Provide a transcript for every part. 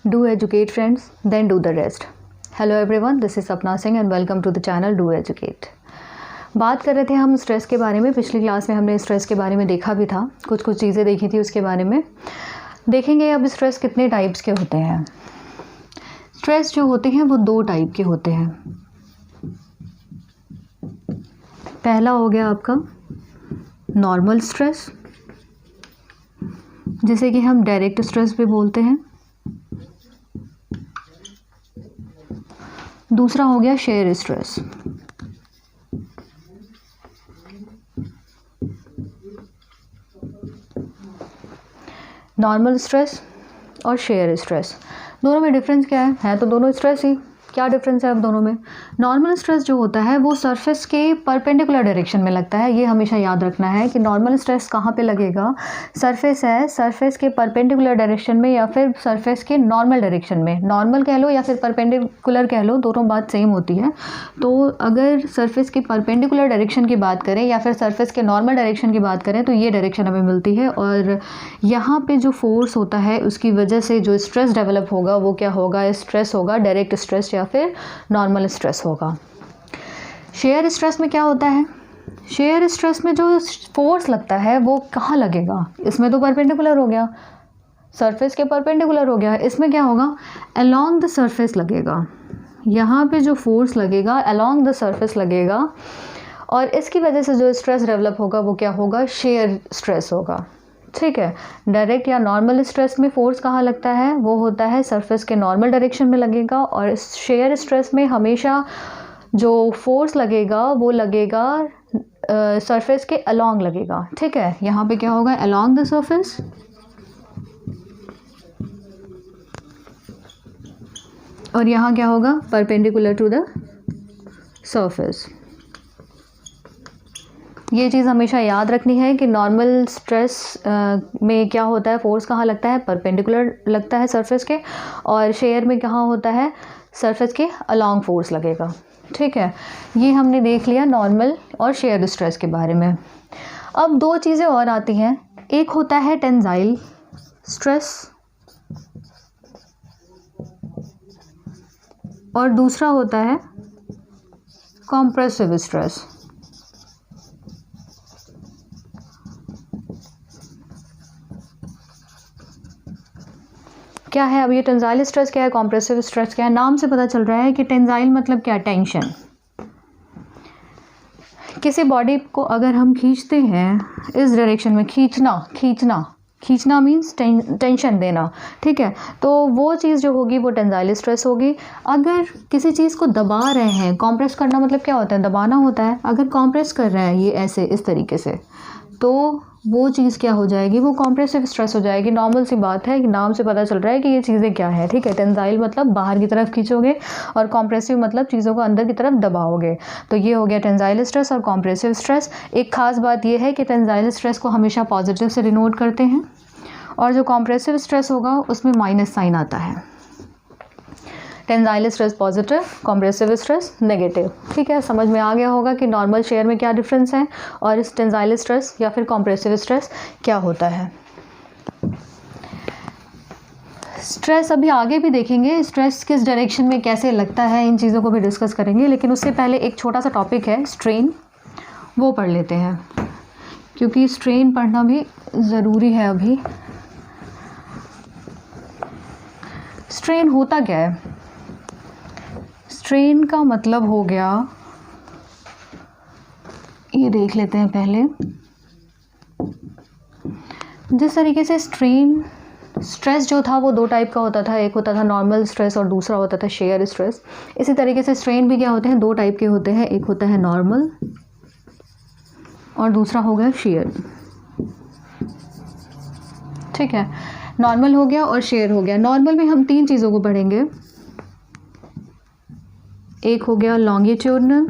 Do educate friends, then do the rest. Hello everyone, this is Sapna Singh and welcome to the channel Do Educate. बात कर रहे थे हम stress के बारे में। पिछली क्लास में हमने स्ट्रेस के बारे में देखा भी था, कुछ चीज़ें देखी थी उसके बारे में। देखेंगे अब स्ट्रेस कितने टाइप्स के होते हैं। स्ट्रेस जो होते हैं वो दो टाइप के होते हैं। पहला हो गया आपका नॉर्मल स्ट्रेस, जिसे कि हम डायरेक्ट स्ट्रेस भी बोलते हैं। दूसरा हो गया शेयर स्ट्रेस। नॉर्मल स्ट्रेस और शेयर स्ट्रेस, दोनों में डिफरेंस क्या है? तो दोनों स्ट्रेस ही। क्या डिफरेंस है अब दोनों में? नॉर्मल स्ट्रेस जो होता है वो सरफेस के परपेंडिकुलर डायरेक्शन में लगता है। ये हमेशा याद रखना है कि नॉर्मल स्ट्रेस कहाँ पे लगेगा। सरफेस है, सरफेस के परपेंडिकुलर डायरेक्शन में या फिर सरफेस के नॉर्मल डायरेक्शन में। नॉर्मल कह लो या फिर परपेंडिकुलर कह लो, दोनों बात सेम होती है। तो अगर सरफेस के परपेंडिकुलर डायरेक्शन की बात करें या फिर सरफेस के नॉर्मल डायरेक्शन की बात करें तो ये डायरेक्शन हमें मिलती है। और यहाँ पे जो फोर्स होता है उसकी वजह से जो स्ट्रेस डेवलप होगा वो क्या होगा? स्ट्रेस होगा, डायरेक्ट स्ट्रेस या फिर नॉर्मल स्ट्रेस होगा। शेयर स्ट्रेस में क्या होता है? शेयर स्ट्रेस में जो फोर्स लगता है वो कहाँ लगेगा? इसमें तो परपेंडिकुलर हो गया, सरफेस के परपेंडिकुलर हो गया। इसमें क्या होगा? अलोंग द सरफेस लगेगा। यहाँ पे जो फोर्स लगेगा अलोंग द सरफेस लगेगा और इसकी वजह से जो स्ट्रेस डेवलप होगा वो क्या होगा? शेयर स्ट्रेस होगा। ठीक है। डायरेक्ट या नॉर्मल स्ट्रेस में फोर्स कहाँ लगता है? वो होता है सरफेस के नॉर्मल डायरेक्शन में लगेगा। और शेयर स्ट्रेस में हमेशा जो फोर्स लगेगा वो लगेगा सरफेस के अलोंग लगेगा। ठीक है। यहाँ पे क्या होगा? Along the surface. और यहाँ क्या होगा? Perpendicular to the surface. ये चीज़ हमेशा याद रखनी है कि नॉर्मल स्ट्रेस में क्या होता है? फोर्स कहाँ लगता है? परपेंडिकुलर लगता है सरफेस के। और शेयर में कहाँ होता है? सरफेस के अलोंग फोर्स लगेगा। ठीक है। ये हमने देख लिया नॉर्मल और शेयर स्ट्रेस के बारे में। अब दो चीज़ें और आती हैं। एक होता है टेंसाइल स्ट्रेस और दूसरा होता है कॉम्प्रेसिव स्ट्रेस। क्या है अब ये टेंसाइल स्ट्रेस क्या है, कॉम्प्रेसिव स्ट्रेस क्या है? नाम से पता चल रहा है कि टेंसाइल मतलब क्या? टेंशन। किसी बॉडी को अगर हम खींचते हैं इस डायरेक्शन में, खींचना मीन्स टेंशन देना। ठीक है। तो वो चीज़ जो होगी वो टेंसाइल स्ट्रेस होगी। अगर किसी चीज़ को दबा रहे हैं, कॉम्प्रेस करना मतलब क्या होता है? दबाना होता है। अगर कॉम्प्रेस कर रहे हैं ये ऐसे इस तरीके से तो वो चीज़ क्या हो जाएगी? वो कॉम्प्रेसिव स्ट्रेस हो जाएगी। नॉर्मल सी बात है कि नाम से पता चल रहा है कि ये चीज़ें क्या है। ठीक है। टेंसाइल मतलब बाहर की तरफ खींचोगे और कॉम्प्रेसिव मतलब चीज़ों को अंदर की तरफ दबाओगे। तो ये हो गया टेंसाइल स्ट्रेस और कॉम्प्रेसिव स्ट्रेस। एक खास बात ये है कि टेंसाइल स्ट्रेस को हमेशा पॉजिटिव से डिनोट करते हैं और जो कॉम्प्रेसिव स्ट्रेस होगा उसमें माइनस साइन आता है। Tensile stress positive, compressive stress negative. ठीक है। समझ में आ गया होगा कि नॉर्मल शेयर में क्या डिफरेंस है और इस टेंसाइल स्ट्रेस या फिर कॉम्प्रेसिव स्ट्रेस क्या होता है। स्ट्रेस अभी आगे भी देखेंगे, स्ट्रेस किस डायरेक्शन में कैसे लगता है, इन चीज़ों को भी डिस्कस करेंगे। लेकिन उससे पहले एक छोटा सा टॉपिक है स्ट्रेन, वो पढ़ लेते हैं क्योंकि स्ट्रेन पढ़ना भी ज़रूरी है। अभी स्ट्रेन होता क्या है? स्ट्रेन का मतलब हो गया, ये देख लेते हैं पहले। जिस तरीके से स्ट्रेस जो था वो दो टाइप का होता था। एक होता था नॉर्मल स्ट्रेस और दूसरा होता था शेयर स्ट्रेस। इसी तरीके से स्ट्रेन भी क्या होते हैं? दो टाइप के होते हैं। एक होता है नॉर्मल और दूसरा हो गया शेयर। ठीक है। नॉर्मल हो गया और शेयर हो गया। नॉर्मल में हम तीन चीज़ों को पढ़ेंगे। एक हो गया लॉन्गिट्यूडनल,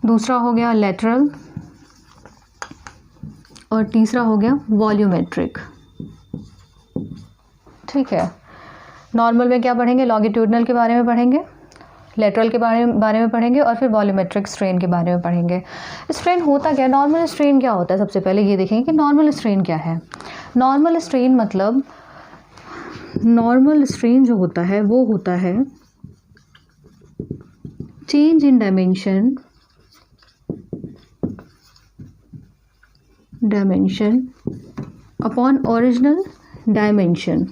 दूसरा हो गया लेटरल और तीसरा हो गया वॉल्यूमेट्रिक। ठीक है। नॉर्मल में क्या पढ़ेंगे? लॉन्गिट्यूडनल के बारे में पढ़ेंगे। लेटरल के बारे में पढ़ेंगे और फिर वॉल्यूमेट्रिक स्ट्रेन के बारे में पढ़ेंगे। स्ट्रेन होता क्या है, नॉर्मल स्ट्रेन क्या होता है, सबसे पहले ये देखेंगे कि नॉर्मल स्ट्रेन क्या है। नॉर्मल स्ट्रेन मतलब, नॉर्मल स्ट्रेन जो होता है वो होता है change in dimension upon original dimension.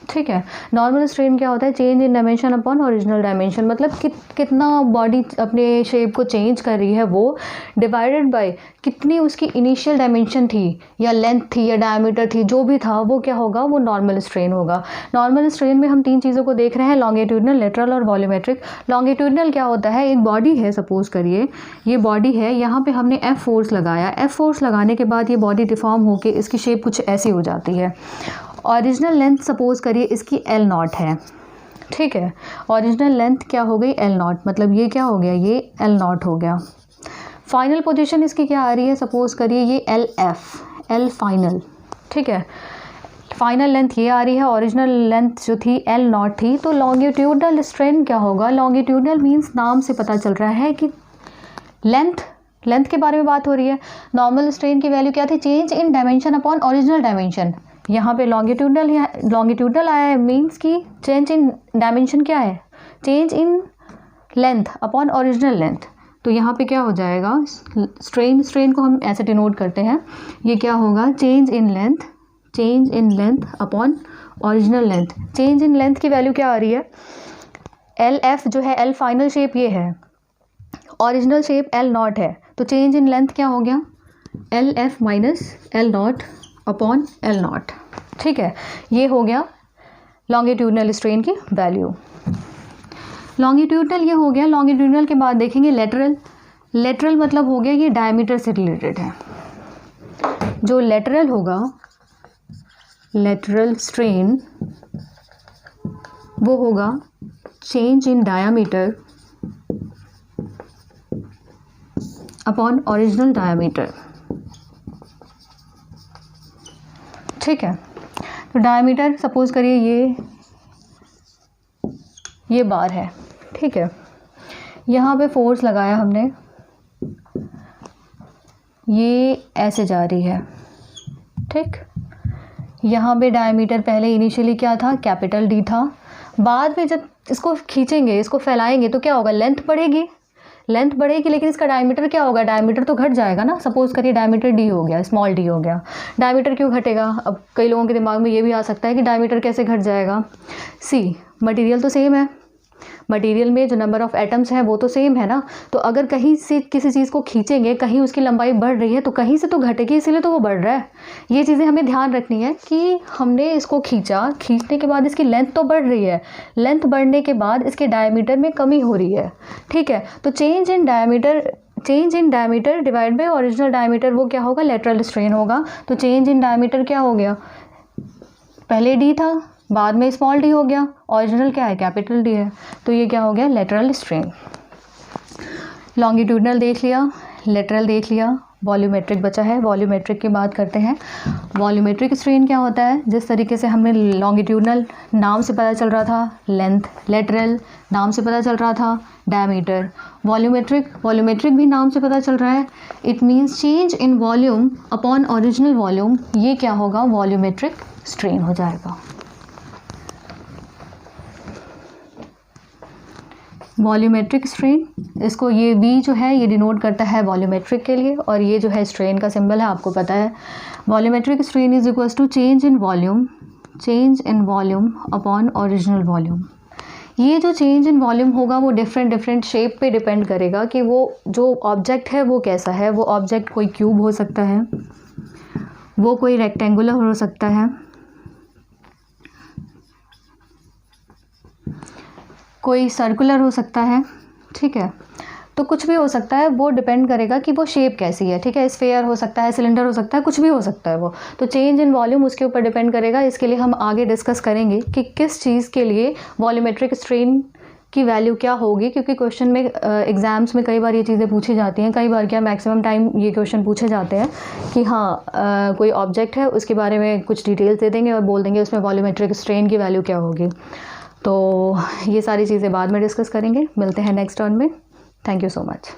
ठीक है, नॉर्मल स्ट्रेन क्या होता है, change in dimension upon original dimension, मतलब कितना बॉडी अपने शेप को चेंज कर रही है वो डिवाइडेड बाय कितनी उसकी इनिशियल डायमेंशन थी या लेंथ थी या डायमीटर थी, जो भी था वो क्या होगा, वो नॉर्मल स्ट्रेन होगा। नॉर्मल स्ट्रेन में हम तीन चीज़ों को देख रहे हैं, लॉन्गिट्यूडनल, लेटरल और वॉल्यूमेट्रिक। लॉन्गिट्यूडनल क्या होता है, एक बॉडी है, सपोज करिए ये बॉडी है, यहाँ पे हमने एफ फोर्स लगाया, एफ फोर्स लगाने के बाद ये बॉडी डिफॉर्म होकर इसकी शेप कुछ ऐसी हो जाती है। ओरिजिनल लेंथ सपोज करिए इसकी L नॉट है, ठीक है, ओरिजिनल लेंथ क्या हो गई, L नॉट, मतलब ये क्या हो गया, ये L नॉट हो गया। फाइनल पोजीशन इसकी क्या आ रही है, सपोज करिए ये L फाइनल, ठीक है, फाइनल लेंथ ये आ रही है, ओरिजिनल लेंथ जो थी L नॉट थी। तो लॉन्गिट्यूडनल स्ट्रेन क्या होगा, लॉन्गिट्यूडनल मीन्स नाम से पता चल रहा है कि लेंथ के बारे में बात हो रही है। नॉर्मल स्ट्रेन की वैल्यू क्या थी, change in dimension upon original dimension, यहाँ पे लॉन्गिट्यूडनल आया है, मीन्स कि चेंज इन डायमेंशन क्या है, change in length upon original length. तो यहाँ पे क्या हो जाएगा, स्ट्रेन को हम ऐसे डिनोट करते हैं, ये क्या होगा, change in length upon original length. Change in length की वैल्यू क्या आ रही है, LF जो है, L फाइनल शेप ये है, ओरिजिनल शेप L नॉट है, तो चेंज इन लेंथ क्या हो गया, LF minus L not upon L not. ठीक है, ये हो गया लॉन्गिट्यूडनल स्ट्रेन की वैल्यू। लॉन्गिट्यूडनल ये हो गया। लॉन्गिट्यूडनल के बाद देखेंगे लेटरल मतलब हो गया ये डायमीटर से रिलेटेड है। जो लेटरल होगा, लेटरल स्ट्रेन, वो होगा change in diameter upon original diameter. ठीक है, तो डायमीटर सपोज करिए ये बार है, ठीक है, यहाँ पे फोर्स लगाया हमने, ये ऐसे जा रही है, ठीक, यहाँ पे डायमीटर पहले इनिशियली क्या था, कैपिटल D था, बाद में जब इसको खींचेंगे, इसको फैलाएंगे तो क्या होगा, लेंथ बढ़ेगी, लेकिन इसका डायमीटर क्या होगा, डायमीटर तो घट जाएगा ना। सपोज करिए डायमीटर D हो गया, स्मॉल d हो गया, डायमीटर क्यों घटेगा, अब कई लोगों के दिमाग में ये भी आ सकता है कि डायमीटर कैसे घट जाएगा। मटेरियल तो सेम है, मटेरियल में जो नंबर ऑफ़ एटम्स हैं वो तो सेम है ना, तो अगर कहीं से किसी चीज़ को खींचेंगे, कहीं उसकी लंबाई बढ़ रही है तो कहीं से तो घटेगी, इसीलिए तो वो बढ़ रहा है। ये चीज़ें हमें ध्यान रखनी है कि हमने इसको खींचने के बाद इसकी लेंथ तो बढ़ रही है, लेंथ बढ़ने के बाद इसके डायमीटर में कमी हो रही है। ठीक है, तो change in diameter divide by original diameter, वो क्या होगा, लेटरल स्ट्रेन होगा। तो चेंज इन डायमीटर क्या हो गया, पहले D था, बाद में स्मॉल d हो गया, ओरिजिनल क्या है, कैपिटल D है, तो ये क्या हो गया, लेटरल स्ट्रेन। लॉन्गिट्यूडनल देख लिया, लेटरल देख लिया, वॉल्यूमेट्रिक बचा है। वॉल्यूमेट्रिक की बात करते हैं। वॉल्यूमेट्रिक स्ट्रेन क्या होता है, जिस तरीके से हमने लॉन्गिट्यूडनल नाम से पता चल रहा था लेंथ, लेटरल नाम से पता चल रहा था डायमीटर, वॉल्यूमेट्रिक भी नाम से पता चल रहा है, it means change in volume upon original volume, ये क्या होगा, वॉल्यूमेट्रिक स्ट्रेन हो जाएगा। वॉल्यूमेट्रिक स्ट्रेन, इसको ये V जो है ये डिनोट करता है वॉल्यूमेट्रिक के लिए, और ये जो है स्ट्रेन का सिंबल है, आपको पता है। Volumetric strain is equals to change in volume upon original volume. ये जो चेंज इन वॉल्यूम होगा वो डिफरेंट शेप पे डिपेंड करेगा कि वो जो ऑब्जेक्ट है वो कैसा है। वो ऑब्जेक्ट कोई क्यूब हो सकता है, वो कोई रेक्टेंगुलर हो सकता है, कोई सर्कुलर हो सकता है, ठीक है, तो कुछ भी हो सकता है, वो डिपेंड करेगा कि वो शेप कैसी है। ठीक है, स्फेयर हो सकता है, सिलेंडर हो सकता है, कुछ भी हो सकता है वो, तो चेंज इन वॉल्यूम उसके ऊपर डिपेंड करेगा। इसके लिए हम आगे डिस्कस करेंगे कि किस चीज़ के लिए वॉल्यूमेट्रिक स्ट्रेन की वैल्यू क्या होगी, क्योंकि क्वेश्चन में एग्ज़ाम्स में कई बार ये चीज़ें पूछी जाती हैं, कई बार क्या मैक्सिमम टाइम ये क्वेश्चन पूछे जाते हैं कि हाँ कोई ऑब्जेक्ट है उसके बारे में कुछ डिटेल्स दे देंगे और बोल देंगे उसमें वॉल्यूमेट्रिक स्ट्रेन की वैल्यू क्या होगी। तो ये सारी चीज़ें बाद में डिस्कस करेंगे, मिलते हैं नेक्स्ट टर्न में। Thank you so much.